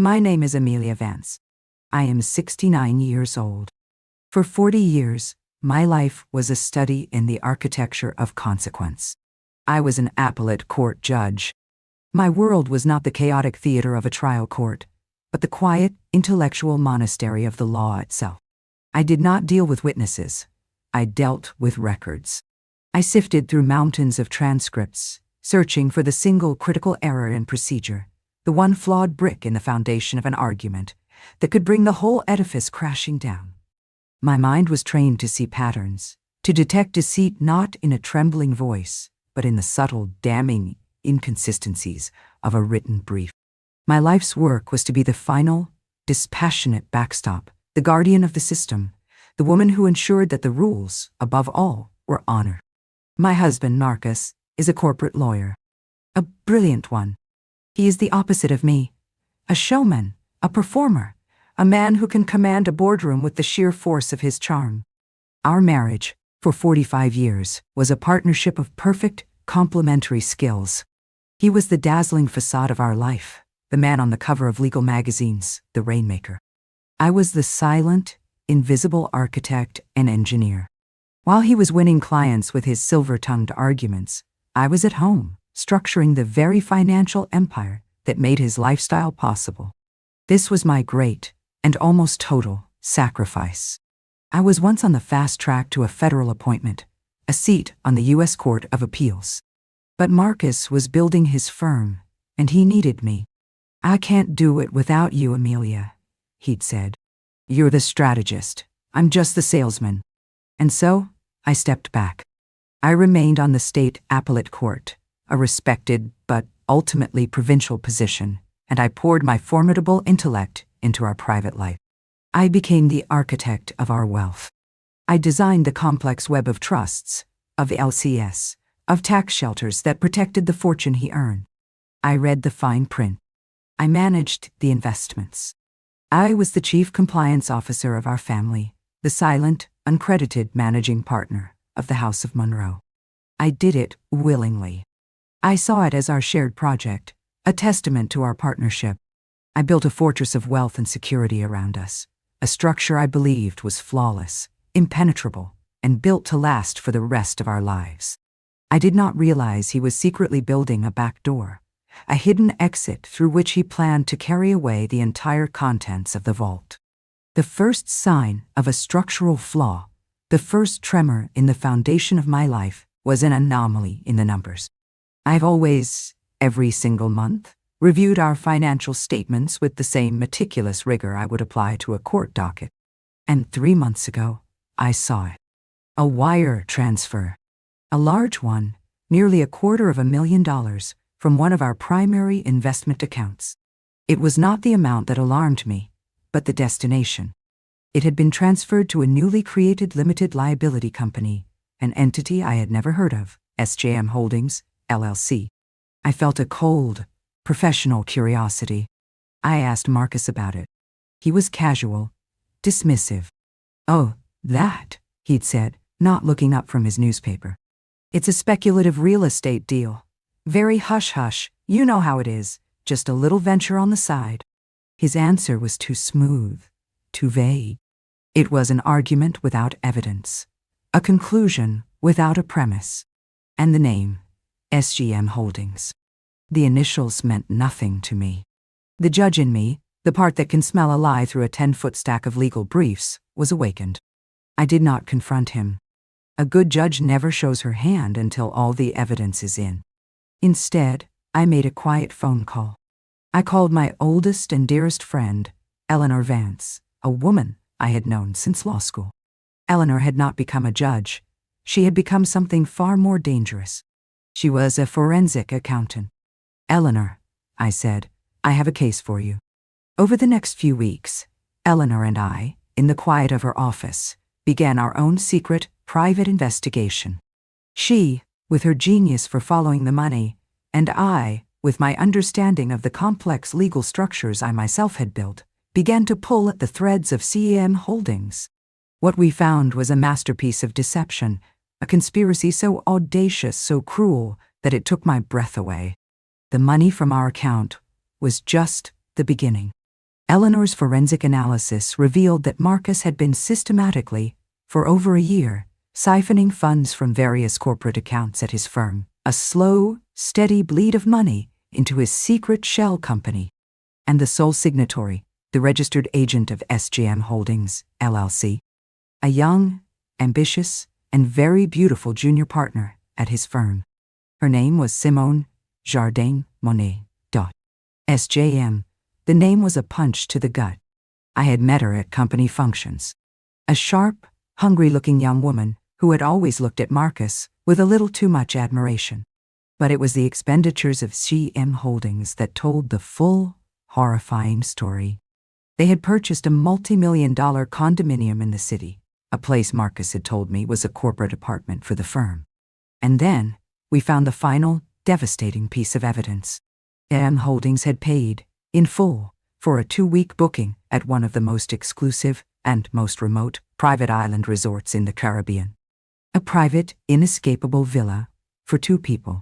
My name is Amelia Vance. I am 69 years old. For 40 years, my life was a study in the architecture of consequence. I was an appellate court judge. My world was not the chaotic theater of a trial court, but the quiet, intellectual monastery of the law itself. I did not deal with witnesses. I dealt with records. I sifted through mountains of transcripts, searching for the single critical error in procedure, the one flawed brick in the foundation of an argument that could bring the whole edifice crashing down. My mind was trained to see patterns, to detect deceit not in a trembling voice, but in the subtle, damning inconsistencies of a written brief. My life's work was to be the final, dispassionate backstop, the guardian of the system, the woman who ensured that the rules, above all, were honored. My husband, Marcus, is a corporate lawyer. A brilliant one. He is the opposite of me. A showman, a performer, a man who can command a boardroom with the sheer force of his charm. Our marriage, for 45 years, was a partnership of perfect, complementary skills. He was the dazzling facade of our life, the man on the cover of legal magazines, the rainmaker. I was the silent, invisible architect and engineer. While he was winning clients with his silver-tongued arguments, I was at home, structuring the very financial empire that made his lifestyle possible. This was my great, and almost total, sacrifice. I was once on the fast track to a federal appointment, a seat on the U.S. Court of Appeals. But Marcus was building his firm, and he needed me. "I can't do it without you, Amelia," he'd said. "You're the strategist. I'm just the salesman." And so, I stepped back. I remained on the state appellate court, a respected but ultimately provincial position, and I poured my formidable intellect into our private life. I became the architect of our wealth. I designed the complex web of trusts, of LCS, of tax shelters that protected the fortune he earned. I read the fine print. I managed the investments. I was the chief compliance officer of our family, the silent, uncredited managing partner of the House of Monroe. I did it willingly. I saw it as our shared project, a testament to our partnership. I built a fortress of wealth and security around us, a structure I believed was flawless, impenetrable, and built to last for the rest of our lives. I did not realize he was secretly building a back door, a hidden exit through which he planned to carry away the entire contents of the vault. The first sign of a structural flaw, the first tremor in the foundation of my life, was an anomaly in the numbers. I've always, every single month, reviewed our financial statements with the same meticulous rigor I would apply to a court docket. And 3 months ago, I saw it. A wire transfer. A large one, nearly $250,000, from one of our primary investment accounts. It was not the amount that alarmed me, but the destination. It had been transferred to a newly created limited liability company, an entity I had never heard of, SJM Holdings, LLC. I felt a cold, professional curiosity. I asked Marcus about it. He was casual, dismissive. "Oh, that," he'd said, not looking up from his newspaper. "It's a speculative real estate deal. Very hush-hush, you know how it is, just a little venture on the side." His answer was too smooth, too vague. It was an argument without evidence, a conclusion without a premise. And the name, SGM Holdings. The initials meant nothing to me. The judge in me, the part that can smell a lie through a 10-foot stack of legal briefs, was awakened. I did not confront him. A good judge never shows her hand until all the evidence is in. Instead, I made a quiet phone call. I called my oldest and dearest friend, Eleanor Vance, a woman I had known since law school. Eleanor had not become a judge. She had become something far more dangerous. She was a forensic accountant. "Eleanor," I said, "I have a case for you." Over the next few weeks, Eleanor and I, in the quiet of her office, began our own secret, private investigation. She, with her genius for following the money, and I, with my understanding of the complex legal structures I myself had built, began to pull at the threads of SGM Holdings. What we found was a masterpiece of deception, a conspiracy so audacious, so cruel, that it took my breath away. The money from our account was just the beginning. Eleanor's forensic analysis revealed that Marcus had been systematically, for over a year, siphoning funds from various corporate accounts at his firm, a slow, steady bleed of money into his secret shell company. And the sole signatory, the registered agent of SGM Holdings, LLC, a young, ambitious, and very beautiful junior partner at his firm. Her name was Simone Jardin Monet. SJM. The name was a punch to the gut. I had met her at company functions. A sharp, hungry-looking young woman who had always looked at Marcus with a little too much admiration. But it was the expenditures of SGM Holdings that told the full, horrifying story. They had purchased a multi-million-dollar condominium in the city, a place Marcus had told me was a corporate apartment for the firm. And then, we found the final, devastating piece of evidence. SGM Holdings had paid, in full, for a 2-week booking at one of the most exclusive and most remote private island resorts in the Caribbean. A private, inescapable villa for 2 people.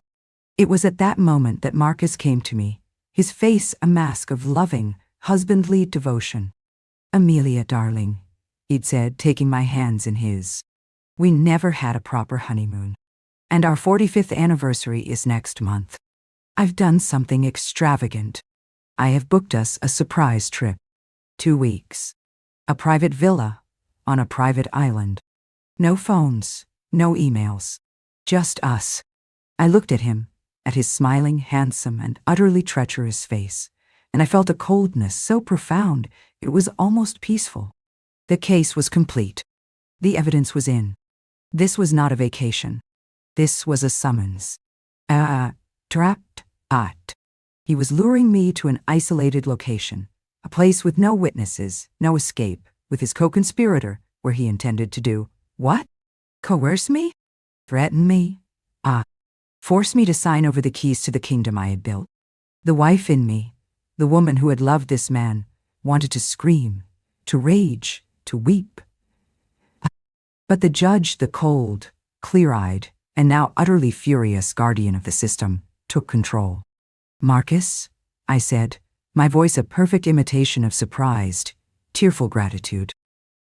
It was at that moment that Marcus came to me, his face a mask of loving, husbandly devotion. "Amelia, darling," he'd said, taking my hands in his. "We never had a proper honeymoon. And our 45th anniversary is next month. I've done something extravagant. I have booked us a surprise trip. 2 weeks. A private villa, on a private island. No phones, no emails. Just us." I looked at him, at his smiling, handsome, and utterly treacherous face, and I felt a coldness so profound it was almost peaceful. The case was complete. The evidence was in. This was not a vacation. This was a summons. Trapped. He was luring me to an isolated location, a place with no witnesses, no escape, with his co-conspirator, where he intended to do what? Coerce me? Threaten me? Force me to sign over the keys to the kingdom I had built. The wife in me, the woman who had loved this man, wanted to scream, to rage, to weep. But the judge, the cold, clear-eyed, and now utterly furious guardian of the system, took control. "Marcus," I said, my voice a perfect imitation of surprised, tearful gratitude.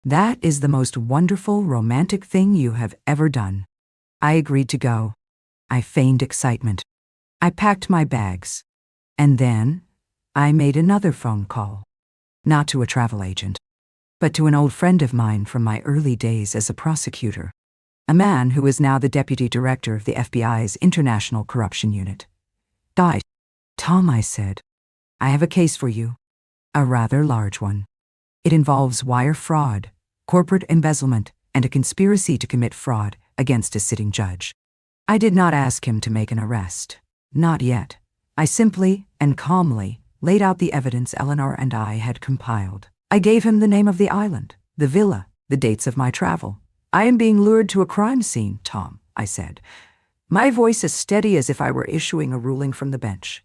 "That is the most wonderful, romantic thing you have ever done." I agreed to go. I feigned excitement. I packed my bags. And then, I made another phone call. Not to a travel agent, but to an old friend of mine from my early days as a prosecutor. A man who is now the deputy director of the FBI's International Corruption Unit. "Tom," I said, "I have a case for you. A rather large one. It involves wire fraud, corporate embezzlement, and a conspiracy to commit fraud against a sitting judge." I did not ask him to make an arrest. Not yet. I simply and calmly laid out the evidence Eleanor and I had compiled. I gave him the name of the island, the villa, the dates of my travel. "I am being lured to a crime scene, Tom," I said, my voice as steady as if I were issuing a ruling from the bench.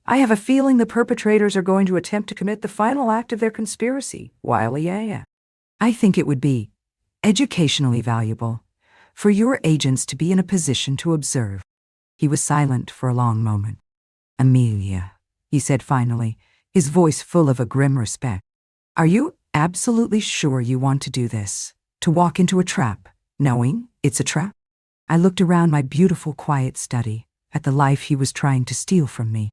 "I have a feeling the perpetrators are going to attempt to commit the final act of their conspiracy. I think it would be educationally valuable for your agents to be in a position to observe." He was silent for a long moment. "Amelia," he said finally, his voice full of a grim respect, "are you absolutely sure you want to do this? To walk into a trap, knowing it's a trap?" I looked around my beautiful, quiet study, at the life he was trying to steal from me.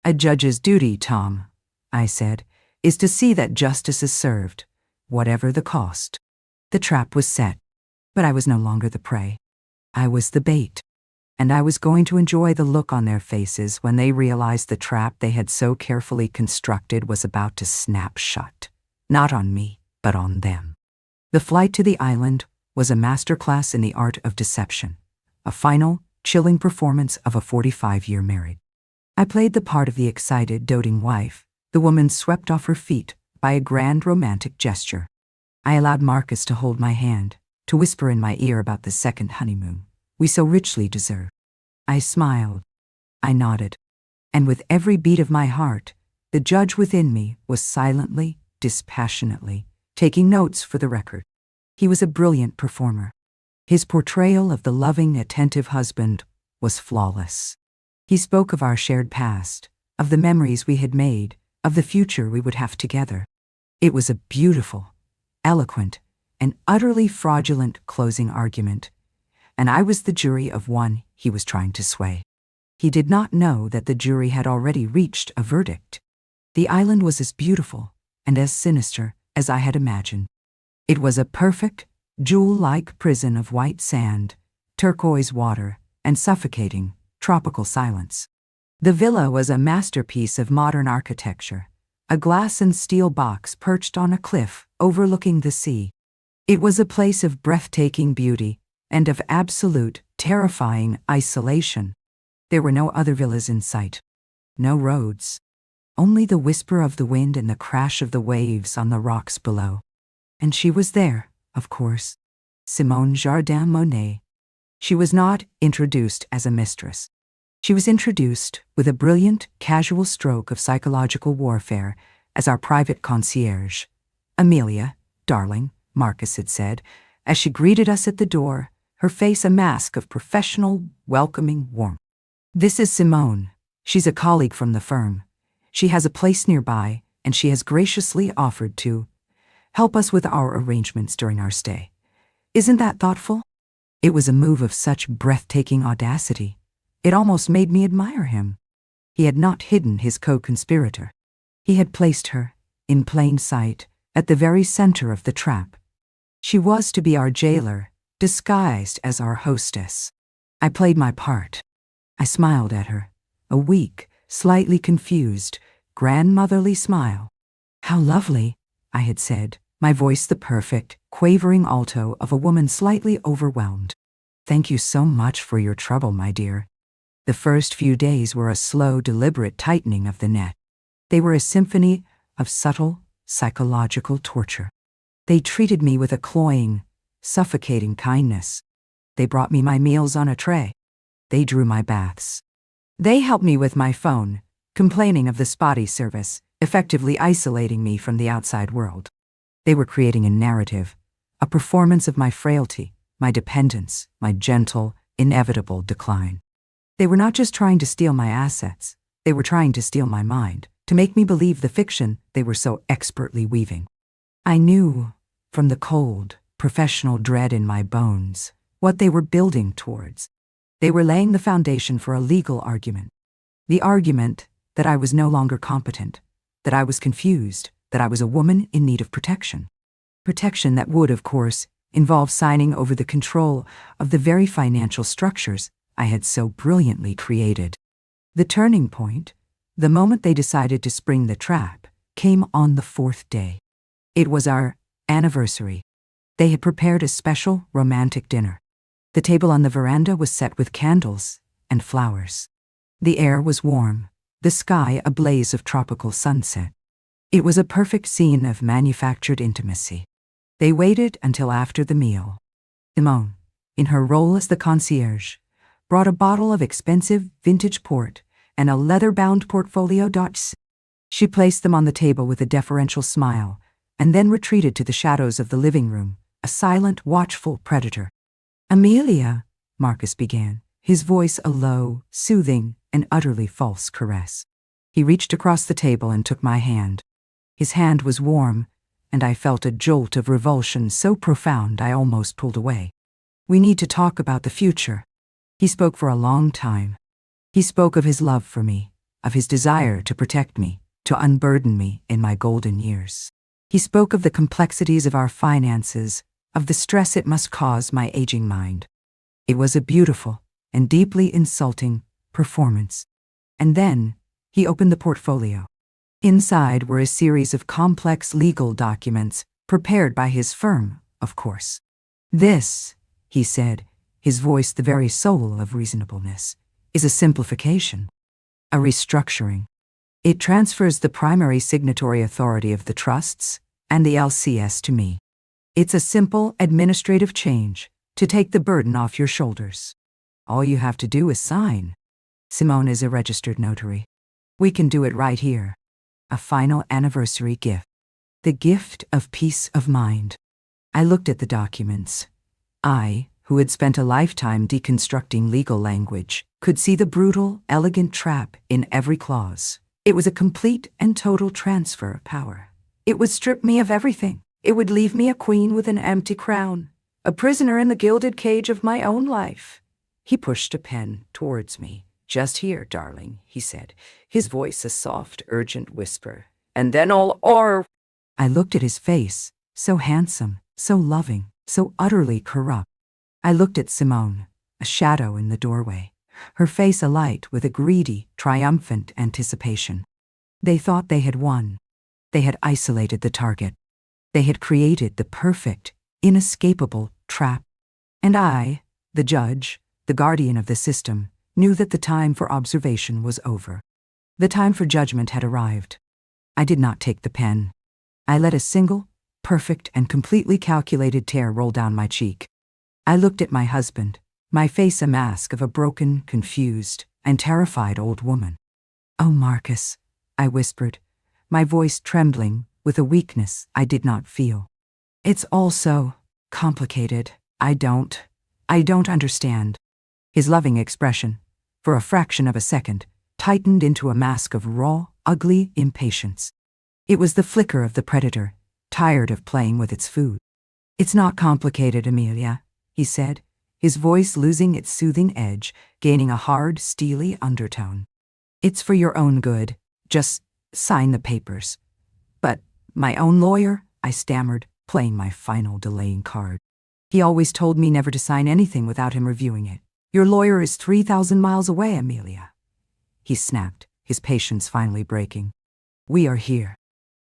"A judge's duty, Tom," I said, "is to see that justice is served, whatever the cost." The trap was set, but I was no longer the prey. I was the bait, and I was going to enjoy the look on their faces when they realized the trap they had so carefully constructed was about to snap shut, not on me, but on them. The flight to the island was a masterclass in the art of deception, a final, chilling performance of a 45-year marriage. I played the part of the excited, doting wife, the woman swept off her feet by a grand romantic gesture. I allowed Marcus to hold my hand, to whisper in my ear about the second honeymoon we so richly deserve. I smiled. I nodded. And with every beat of my heart, the judge within me was silently, dispassionately, taking notes for the record. He was a brilliant performer. His portrayal of the loving, attentive husband was flawless. He spoke of our shared past, of the memories we had made, of the future we would have together. It was a beautiful, eloquent, and utterly fraudulent closing argument, and I was the jury of one he was trying to sway. He did not know that the jury had already reached a verdict. The island was as beautiful and as sinister as I had imagined. It was a perfect, jewel-like prison of white sand, turquoise water, and suffocating, tropical silence. The villa was a masterpiece of modern architecture, a glass and steel box perched on a cliff overlooking the sea. It was a place of breathtaking beauty and of absolute, terrifying isolation. There were no other villas in sight, no roads, only the whisper of the wind and the crash of the waves on the rocks below. And she was there, of course, Simone Jardin Monet. She was not introduced as a mistress. She was introduced with a brilliant, casual stroke of psychological warfare as our private concierge. Amelia, darling, Marcus had said, as she greeted us at the door, her face a mask of professional, welcoming warmth. This is Simone. She's a colleague from the firm. She has a place nearby, and she has graciously offered to help us with our arrangements during our stay. Isn't that thoughtful? It was a move of such breathtaking audacity. It almost made me admire him. He had not hidden his co-conspirator. He had placed her, in plain sight, at the very center of the trap. She was to be our jailer, disguised as our hostess. I played my part. I smiled at her, a weak, slightly confused, grandmotherly smile. How lovely, I had said, my voice the perfect, quavering alto of a woman slightly overwhelmed. Thank you so much for your trouble, my dear. The first few days were a slow, deliberate tightening of the net. They were a symphony of subtle, psychological torture. They treated me with a cloying, suffocating kindness. They brought me my meals on a tray. They drew my baths. They helped me with my phone, complaining of the spotty service, effectively isolating me from the outside world. They were creating a narrative, a performance of my frailty, my dependence, my gentle, inevitable decline. They were not just trying to steal my assets, they were trying to steal my mind, to make me believe the fiction they were so expertly weaving. I knew, from the cold, professional dread in my bones, what they were building towards. They were laying the foundation for a legal argument. The argument that I was no longer competent, that I was confused, that I was a woman in need of protection. Protection that would, of course, involve signing over the control of the very financial structures I had so brilliantly created. The turning point, the moment they decided to spring the trap, came on the fourth day. It was our anniversary. They had prepared a special romantic dinner. The table on the veranda was set with candles and flowers. The air was warm, the sky a blaze of tropical sunset. It was a perfect scene of manufactured intimacy. They waited until after the meal. Simone, in her role as the concierge, brought a bottle of expensive vintage port and a leather-bound portfolio. She placed them on the table with a deferential smile and then retreated to the shadows of the living room, a silent, watchful predator. Amelia, Marcus began, his voice a low, soothing, and utterly false caress. He reached across the table and took my hand. His hand was warm, and I felt a jolt of revulsion so profound I almost pulled away. We need to talk about the future. He spoke for a long time. He spoke of his love for me, of his desire to protect me, to unburden me in my golden years. He spoke of the complexities of our finances, of the stress it must cause my aging mind. It was a beautiful and deeply insulting performance. And then he opened the portfolio. Inside were a series of complex legal documents prepared by his firm, of course. This, he said, his voice the very soul of reasonableness, is a simplification, a restructuring. It transfers the primary signatory authority of the trusts and the LCS to me. It's a simple administrative change to take the burden off your shoulders. All you have to do is sign. Simone is a registered notary. We can do it right here. A final anniversary gift. The gift of peace of mind. I looked at the documents. I, who had spent a lifetime deconstructing legal language, could see the brutal, elegant trap in every clause. It was a complete and total transfer of power. It would strip me of everything. It would leave me a queen with an empty crown, a prisoner in the gilded cage of my own life. He pushed a pen towards me. "Just here, darling," he said, his voice a soft, urgent whisper. "And then or—" I looked at his face, so handsome, so loving, so utterly corrupt. I looked at Simone, a shadow in the doorway, her face alight with a greedy, triumphant anticipation. They thought they had won. They had isolated the target. They had created the perfect, inescapable trap. And I, the judge, the guardian of the system, knew that the time for observation was over. The time for judgment had arrived. I did not take the pen. I let a single, perfect, and completely calculated tear roll down my cheek. I looked at my husband, my face a mask of a broken, confused, and terrified old woman. "Oh, Marcus," I whispered, my voice trembling with a weakness I did not feel. "It's all so complicated. I don't understand." His loving expression, for a fraction of a second, tightened into a mask of raw, ugly impatience. It was the flicker of the predator, tired of playing with its food. "It's not complicated, Amelia," he said, his voice losing its soothing edge, gaining a hard, steely undertone. "It's for your own good. Just sign the papers." "But my own lawyer," I stammered, playing my final delaying card. "He always told me never to sign anything without him reviewing it. Your lawyer is 3,000 miles away, Amelia." He snapped, his patience finally breaking. "We are here.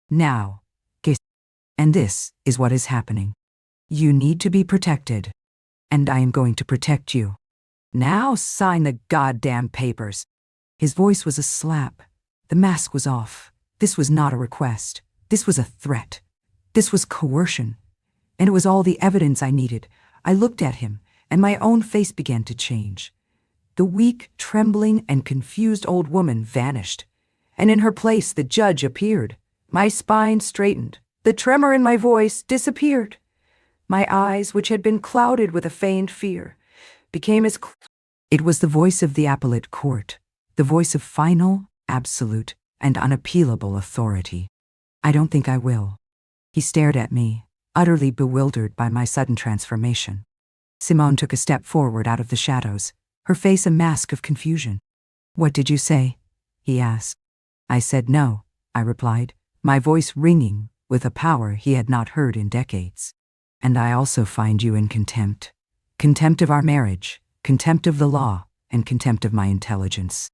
Now. And this is what is happening. You need to be protected. And I am going to protect you. Now sign the goddamn papers." His voice was a slap. The mask was off. This was not a request. This was a threat. This was coercion. And it was all the evidence I needed. I looked at him, and my own face began to change. The weak, trembling, and confused old woman vanished, and in her place the judge appeared. My spine straightened. The tremor in my voice disappeared. My eyes, which had been clouded with a feigned fear, became as clear. It was the voice of the appellate court, the voice of final, absolute, and unappealable authority. "I don't think I will." He stared at me, utterly bewildered by my sudden transformation. Simone took a step forward out of the shadows, her face a mask of confusion. "What did you say?" he asked. "I said no," I replied, my voice ringing with a power he had not heard in decades. "And I also find you in contempt. Contempt of our marriage, contempt of the law, and contempt of my intelligence."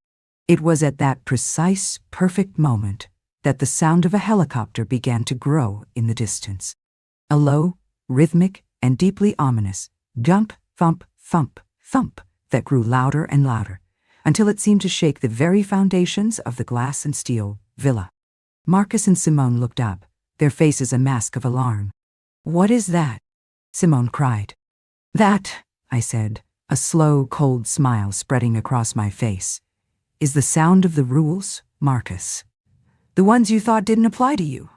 It was at that precise, perfect moment that the sound of a helicopter began to grow in the distance. A low, rhythmic, and deeply ominous jump, thump, thump, thump that grew louder and louder, until it seemed to shake the very foundations of the glass and steel villa. Marcus and Simone looked up, their faces a mask of alarm. "What is that?" Simone cried. "That," I said, a slow, cold smile spreading across my face, "is the sound of the rules, Marcus. The ones you thought didn't apply to you."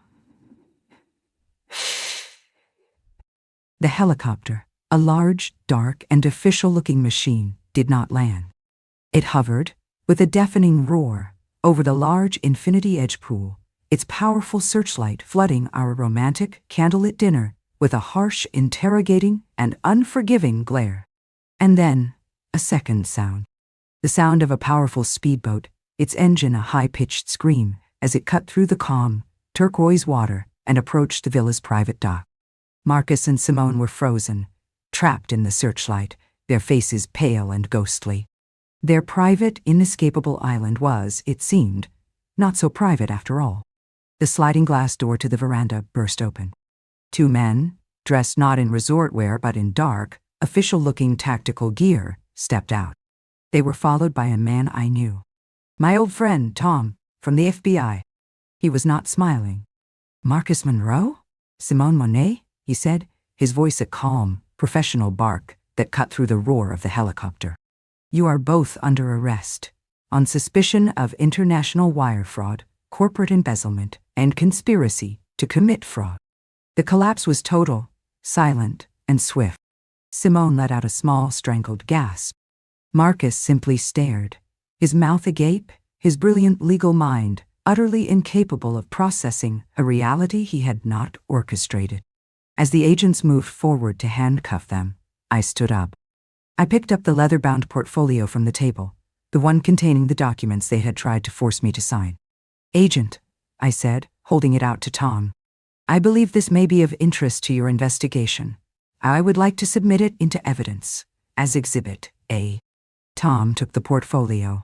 The helicopter, a large, dark, and official-looking machine, did not land. It hovered, with a deafening roar, over the large infinity-edge pool, its powerful searchlight flooding our romantic, candlelit dinner with a harsh, interrogating, and unforgiving glare. And then, a second sound. The sound of a powerful speedboat, its engine a high-pitched scream as it cut through the calm, turquoise water and approached the villa's private dock. Marcus and Simone were frozen, trapped in the searchlight, their faces pale and ghostly. Their private, inescapable island was, it seemed, not so private after all. The sliding glass door to the veranda burst open. Two men, dressed not in resort wear but in dark, official-looking tactical gear, stepped out. They were followed by a man I knew. My old friend, Tom, from the FBI. He was not smiling. "Marcus Monroe? Simone Monet?" he said, his voice a calm, professional bark that cut through the roar of the helicopter. "You are both under arrest, on suspicion of international wire fraud, corporate embezzlement, and conspiracy to commit fraud." The collapse was total, silent, and swift. Simone let out a small, strangled gasp. Marcus simply stared, his mouth agape, his brilliant legal mind utterly incapable of processing a reality he had not orchestrated. As the agents moved forward to handcuff them, I stood up. I picked up the leather-bound portfolio from the table, the one containing the documents they had tried to force me to sign. "Agent," I said, holding it out to Tom, "I believe this may be of interest to your investigation. I would like to submit it into evidence, as Exhibit A." Tom took the portfolio.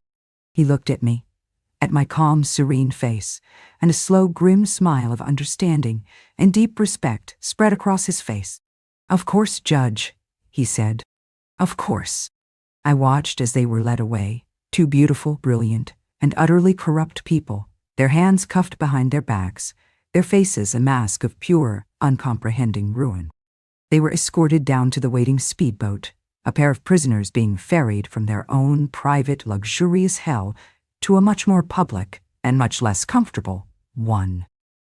He looked at me, at my calm, serene face, and a slow, grim smile of understanding and deep respect spread across his face. "Of course, Judge," he said. "Of course." I watched as they were led away, two beautiful, brilliant, and utterly corrupt people, their hands cuffed behind their backs, their faces a mask of pure, uncomprehending ruin. They were escorted down to the waiting speedboat, a pair of prisoners being ferried from their own private, luxurious hell to a much more public and much less comfortable one.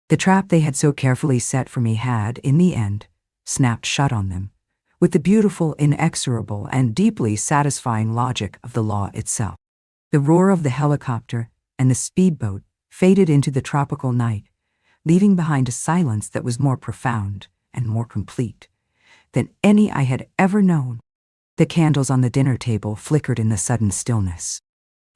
The trap they had so carefully set for me had, in the end, snapped shut on them, with the beautiful, inexorable, and deeply satisfying logic of the law itself. The roar of the helicopter and the speedboat faded into the tropical night, leaving behind a silence that was more profound and more complete than any I had ever known. The candles on the dinner table flickered in the sudden stillness.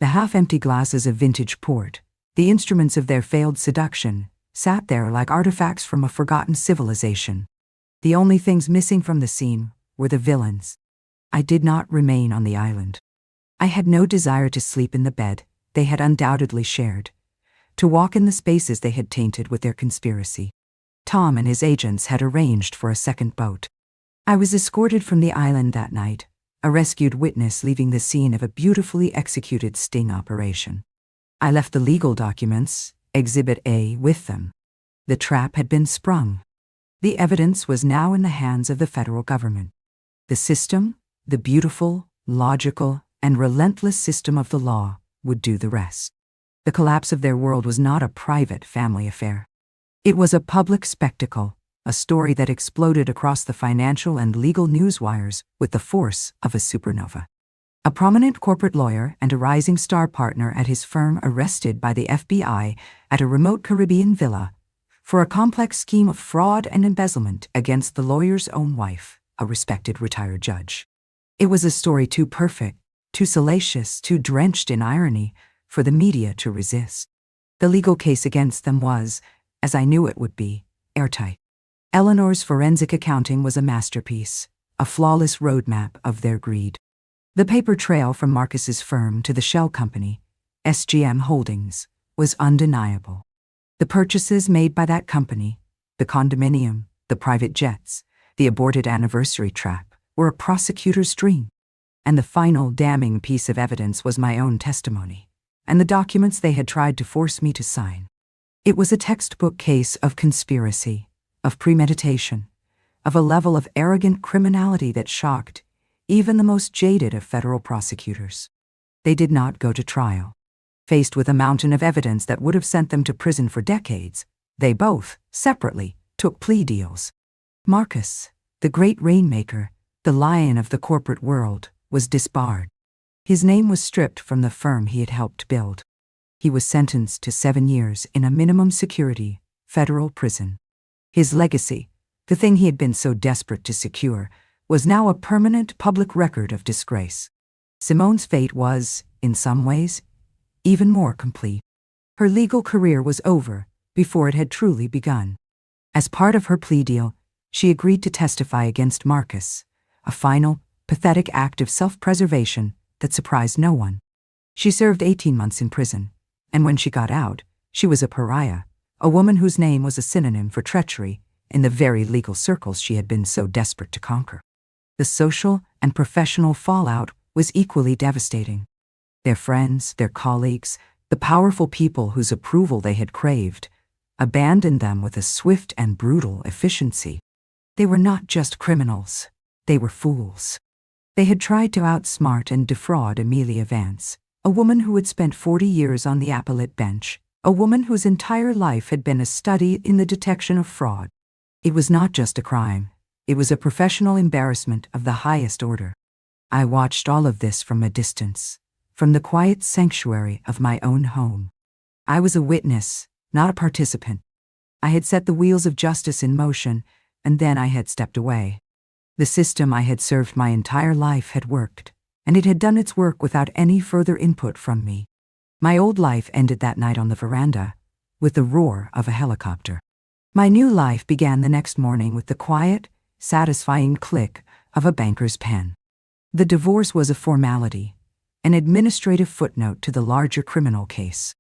The half-empty glasses of vintage port, the instruments of their failed seduction, sat there like artifacts from a forgotten civilization. The only things missing from the scene were the villains. I did not remain on the island. I had no desire to sleep in the bed they had undoubtedly shared, to walk in the spaces they had tainted with their conspiracy. Tom and his agents had arranged for a second boat. I was escorted from the island that night, a rescued witness leaving the scene of a beautifully executed sting operation. I left the legal documents, Exhibit A, with them. The trap had been sprung. The evidence was now in the hands of the federal government. The system, the beautiful, logical, and relentless system of the law, would do the rest. The collapse of their world was not a private family affair. It was a public spectacle, a story that exploded across the financial and legal newswires with the force of a supernova. A prominent corporate lawyer and a rising star partner at his firm arrested by the FBI at a remote Caribbean villa for a complex scheme of fraud and embezzlement against the lawyer's own wife, a respected retired judge. It was a story too perfect, too salacious, too drenched in irony for the media to resist. The legal case against them was, as I knew it would be, airtight. Eleanor's forensic accounting was a masterpiece, a flawless roadmap of their greed. The paper trail from Marcus's firm to the shell company, SGM Holdings, was undeniable. The purchases made by that company, the condominium, the private jets, the aborted anniversary trap, were a prosecutor's dream. And the final damning piece of evidence was my own testimony, and the documents they had tried to force me to sign. It was a textbook case of conspiracy, of premeditation, of a level of arrogant criminality that shocked even the most jaded of federal prosecutors. They did not go to trial. Faced with a mountain of evidence that would have sent them to prison for decades, they both, separately, took plea deals. Marcus, the great rainmaker, the lion of the corporate world, was disbarred. His name was stripped from the firm he had helped build. He was sentenced to 7 years in a minimum security federal prison. His legacy, the thing he had been so desperate to secure, was now a permanent public record of disgrace. Simone's fate was, in some ways, even more complete. Her legal career was over before it had truly begun. As part of her plea deal, she agreed to testify against Marcus, a final, pathetic act of self-preservation that surprised no one. She served 18 months in prison, and when she got out, she was a pariah, a woman whose name was a synonym for treachery in the very legal circles she had been so desperate to conquer. The social and professional fallout was equally devastating. Their friends, their colleagues, the powerful people whose approval they had craved, abandoned them with a swift and brutal efficiency. They were not just criminals, they were fools. They had tried to outsmart and defraud Amelia Vance, a woman who had spent 40 years on the appellate bench, a woman whose entire life had been a study in the detection of fraud. It was not just a crime, it was a professional embarrassment of the highest order. I watched all of this from a distance, from the quiet sanctuary of my own home. I was a witness, not a participant. I had set the wheels of justice in motion, and then I had stepped away. The system I had served my entire life had worked, and it had done its work without any further input from me. My old life ended that night on the veranda, with the roar of a helicopter. My new life began the next morning with the quiet, satisfying click of a banker's pen. The divorce was a formality, an administrative footnote to the larger criminal case.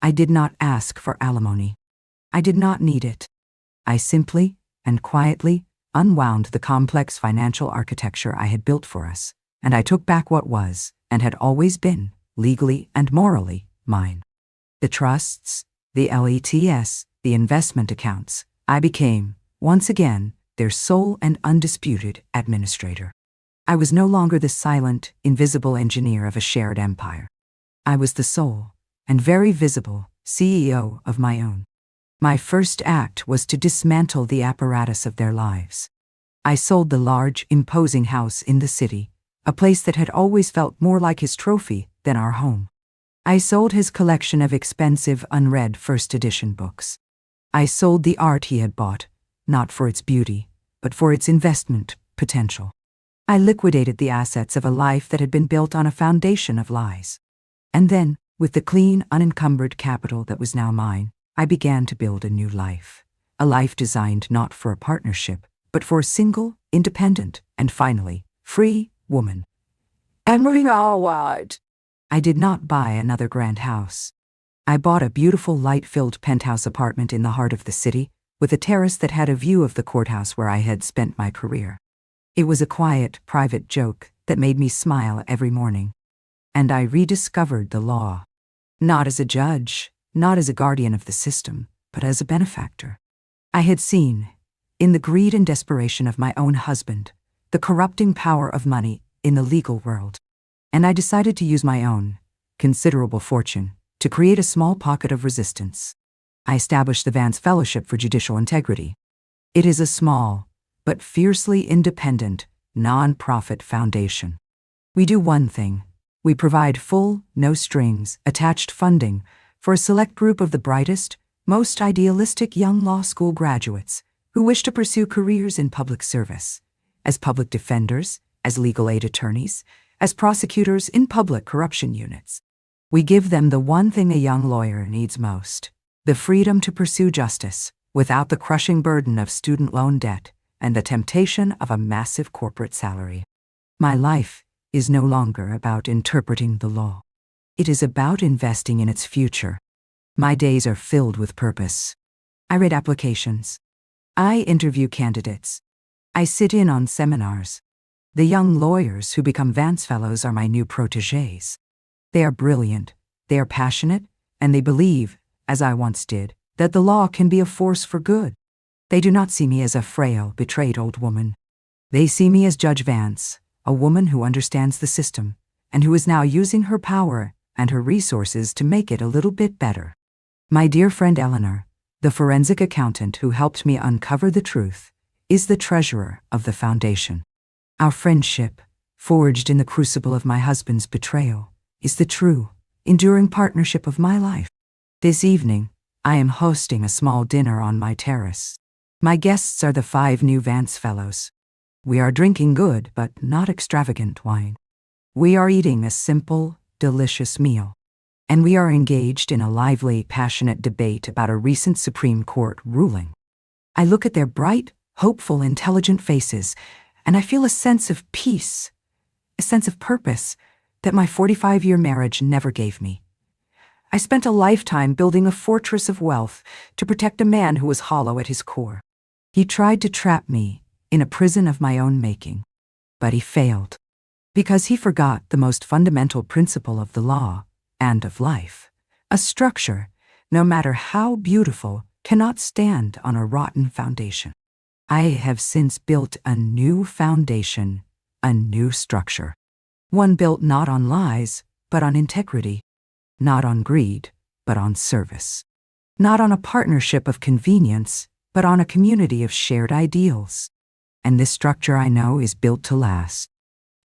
I did not ask for alimony. I did not need it. I simply and quietly unwound the complex financial architecture I had built for us, and I took back what was, and had always been, legally and morally, mine. The trusts, the LETS, the investment accounts. I became, once again, their sole and undisputed administrator. I was no longer the silent, invisible engineer of a shared empire. I was the sole, and very visible, CEO of my own. My first act was to dismantle the apparatus of their lives. I sold the large, imposing house in the city, a place that had always felt more like his trophy than our home. I sold his collection of expensive, unread first edition books. I sold the art he had bought, not for its beauty, but for its investment potential. I liquidated the assets of a life that had been built on a foundation of lies. And then, with the clean, unencumbered capital that was now mine, I began to build a new life. A life designed not for a partnership, but for a single, independent, and finally, free woman. And we all what? I did not buy another grand house. I bought a beautiful light-filled penthouse apartment in the heart of the city, with a terrace that had a view of the courthouse where I had spent my career. It was a quiet, private joke that made me smile every morning. And I rediscovered the law. Not as a judge, not as a guardian of the system, but as a benefactor. I had seen, in the greed and desperation of my own husband, the corrupting power of money in the legal world. And I decided to use my own, considerable fortune to create a small pocket of resistance. I established the Vance Fellowship for Judicial Integrity. It is a small, but fiercely independent, non-profit foundation. We do one thing. We provide full, no-strings, attached funding for a select group of the brightest, most idealistic young law school graduates who wish to pursue careers in public service, as public defenders, as legal aid attorneys, as prosecutors in public corruption units. We give them the one thing a young lawyer needs most: the freedom to pursue justice without the crushing burden of student loan debt and the temptation of a massive corporate salary. My life is no longer about interpreting the law. It is about investing in its future. My days are filled with purpose. I read applications. I interview candidates. I sit in on seminars. The young lawyers who become Vance Fellows are my new protégés. They are brilliant, they are passionate, and they believe, as I once did, that the law can be a force for good. They do not see me as a frail, betrayed old woman. They see me as Judge Vance, a woman who understands the system, and who is now using her power and her resources to make it a little bit better. My dear friend Eleanor, the forensic accountant who helped me uncover the truth, is the treasurer of the foundation. Our friendship, forged in the crucible of my husband's betrayal, is the true, enduring partnership of my life. This evening, I am hosting a small dinner on my terrace. My guests are the 5 new Vance Fellows. We are drinking good but not extravagant wine. We are eating a simple, delicious meal. And we are engaged in a lively, passionate debate about a recent Supreme Court ruling. I look at their bright, hopeful, intelligent faces, and I feel a sense of peace, a sense of purpose that my 45-year marriage never gave me. I spent a lifetime building a fortress of wealth to protect a man who was hollow at his core. He tried to trap me in a prison of my own making, but he failed, because he forgot the most fundamental principle of the law and of life. A structure, no matter how beautiful, cannot stand on a rotten foundation. I have since built a new foundation, a new structure. One built not on lies, but on integrity. Not on greed, but on service. Not on a partnership of convenience, but on a community of shared ideals. And this structure, I know, is built to last.